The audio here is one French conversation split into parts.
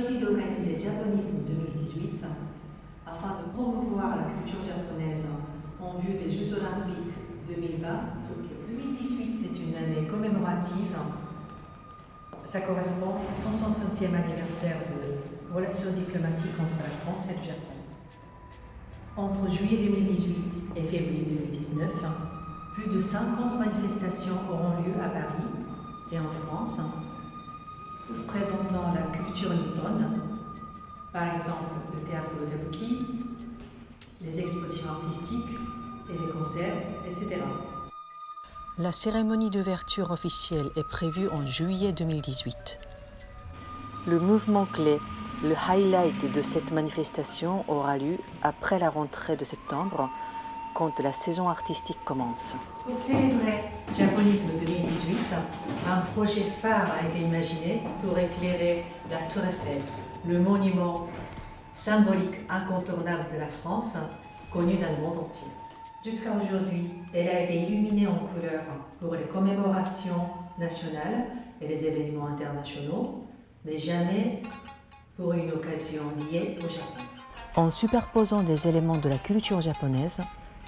choisi d'organiser Japonisme 2018 afin de promouvoir la culture japonaise en vue des Jeux Olympiques 2020 Tokyo. 2018, c'est une année commémorative. Ça correspond au 160e anniversaire de relations diplomatiques entre la France et le Japon. Entre juillet 2018 et février 2019, plus de 50 manifestations auront lieu à Paris et en France, présentant la culture nippone, par exemple le théâtre de Kabuki, les expositions artistiques et les concerts, etc. La cérémonie d'ouverture officielle est prévue en juillet 2018. Le mouvement clé, le highlight de cette manifestation aura lieu après la rentrée de septembre, quand la saison artistique commence. Pour célébrer Japonisme 2018, un projet phare a été imaginé pour éclairer la Tour Eiffel, le monument symbolique incontournable de la France, connu dans le monde entier. Jusqu'à aujourd'hui, elle a été illuminée en couleur pour les commémorations nationales et les événements internationaux, mais jamais pour une occasion liée au Japon. En superposant des éléments de la culture japonaise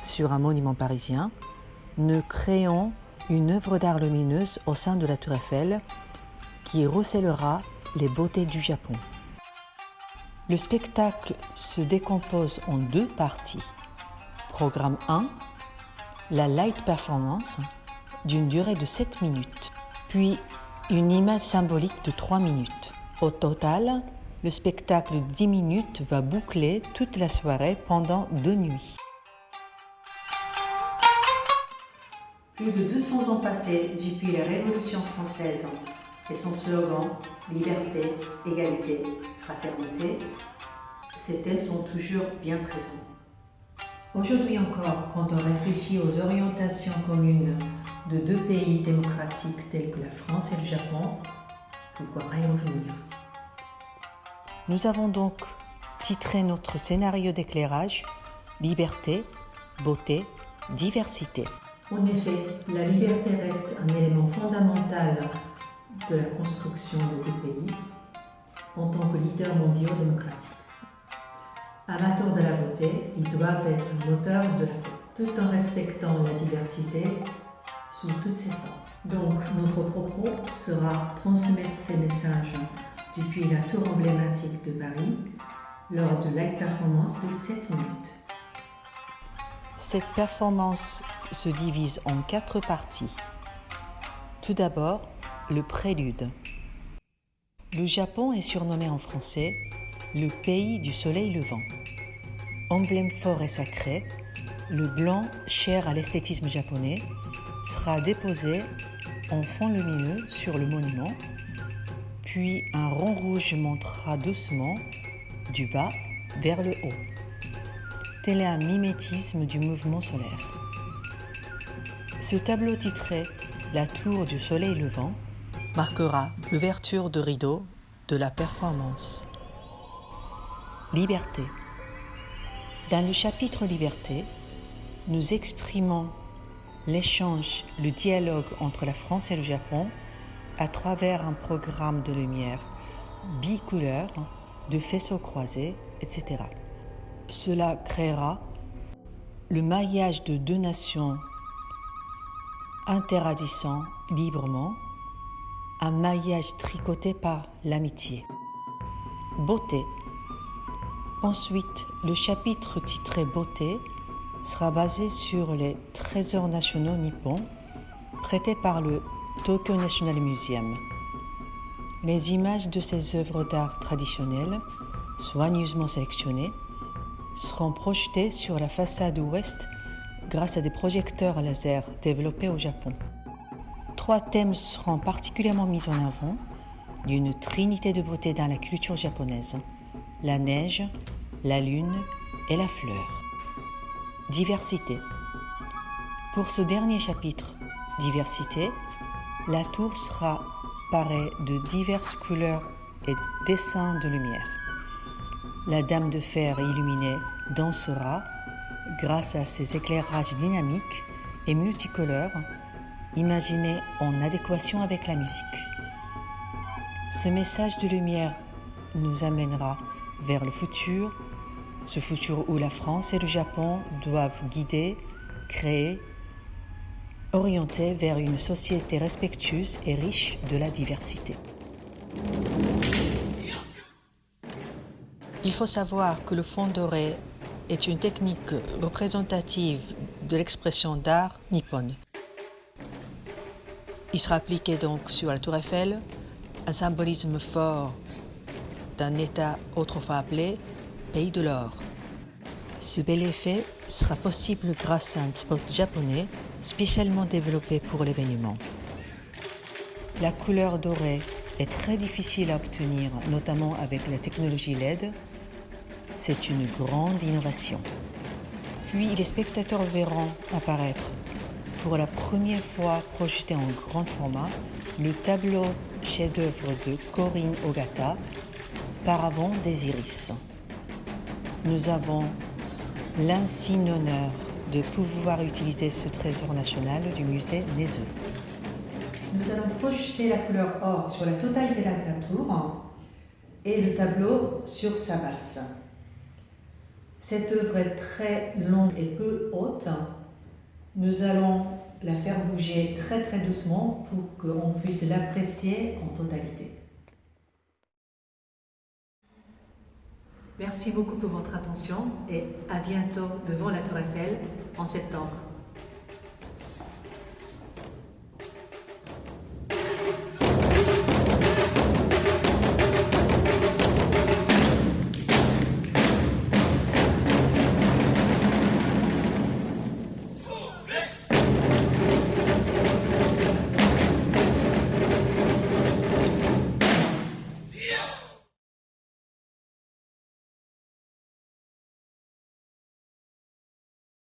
sur un monument parisien, nous créons une œuvre d'art lumineuse au sein de la Tour Eiffel qui recèlera les beautés du Japon. Le spectacle se décompose en deux parties. Programme 1, la light performance d'une durée de 7 minutes, puis une image symbolique de 3 minutes. Au total, le spectacle de 10 minutes va boucler toute la soirée pendant 2 nuits. Plus de 200 ans passés depuis la Révolution française et son slogan « Liberté, égalité, fraternité », ces thèmes sont toujours bien présents. Aujourd'hui encore, quand on réfléchit aux orientations communes de deux pays démocratiques tels que la France et le Japon, pourquoi pas y revenir ? Nous avons donc titré notre scénario d'éclairage « Liberté, beauté, diversité ». En effet, la liberté reste un élément fondamental de la construction de deux pays en tant que leaders mondiaux démocratiques. Amateurs de la beauté, ils doivent être moteurs de la paix, tout en respectant la diversité sous toutes ses formes. Donc, notre propos sera transmettre ces messages depuis la tour emblématique de Paris lors de la performance de 7 minutes. Cette performance se divise en 4 parties. Tout d'abord, le prélude. Le Japon est surnommé en français le pays du soleil levant. Emblème fort et sacré, le blanc cher à l'esthétisme japonais sera déposé en fond lumineux sur le monument, puis un rond rouge montera doucement du bas vers le haut. Tel est un mimétisme du mouvement solaire. Ce tableau titré « La tour du soleil levant » marquera l'ouverture de rideau de la performance. Liberté. Dans le chapitre Liberté, nous exprimons l'échange, le dialogue entre la France et le Japon à travers un programme de lumière bicouleur, de faisceaux croisés, etc. Cela créera le maillage de deux nations interagissant librement, un maillage tricoté par l'amitié. Beauté. Ensuite, le chapitre titré Beauté sera basé sur les trésors nationaux nippons prêtés par le Tokyo National Museum. Les images de ces œuvres d'art traditionnelles, soigneusement sélectionnées, seront projetées sur la façade ouest grâce à des projecteurs laser développés au Japon. 3 thèmes seront particulièrement mis en avant d'une trinité de beauté dans la culture japonaise: la neige, la lune et la fleur. Diversité. Pour ce dernier chapitre, diversité, la tour sera parée de diverses couleurs et dessins de lumière. La dame de fer illuminée dansera grâce à ses éclairages dynamiques et multicolores, imaginés en adéquation avec la musique. Ce message de lumière nous amènera vers le futur, ce futur où la France et le Japon doivent guider, créer, orienter vers une société respectueuse et riche de la diversité. Il faut savoir que le fond doré est une technique représentative de l'expression d'art nippone. Il sera appliqué donc sur la tour Eiffel, un symbolisme fort d'un État autrefois appelé Pays de l'Or. Ce bel effet sera possible grâce à un spot japonais spécialement développé pour l'événement. La couleur dorée est très difficile à obtenir, notamment avec la technologie LED. C'est une grande innovation. Puis les spectateurs verront apparaître pour la première fois projeté en grand format le tableau chef-d'œuvre de Corinne Ogata, Paravent des Iris. Nous avons l'insigne honneur de pouvoir utiliser ce trésor national du musée Neseux. Nous allons projeter la couleur or sur la totalité de la tour et le tableau sur sa base. Cette œuvre est très longue et peu haute. Nous allons la faire bouger très doucement pour qu'on puisse l'apprécier en totalité. Merci beaucoup pour votre attention et à bientôt devant la Tour Eiffel en septembre.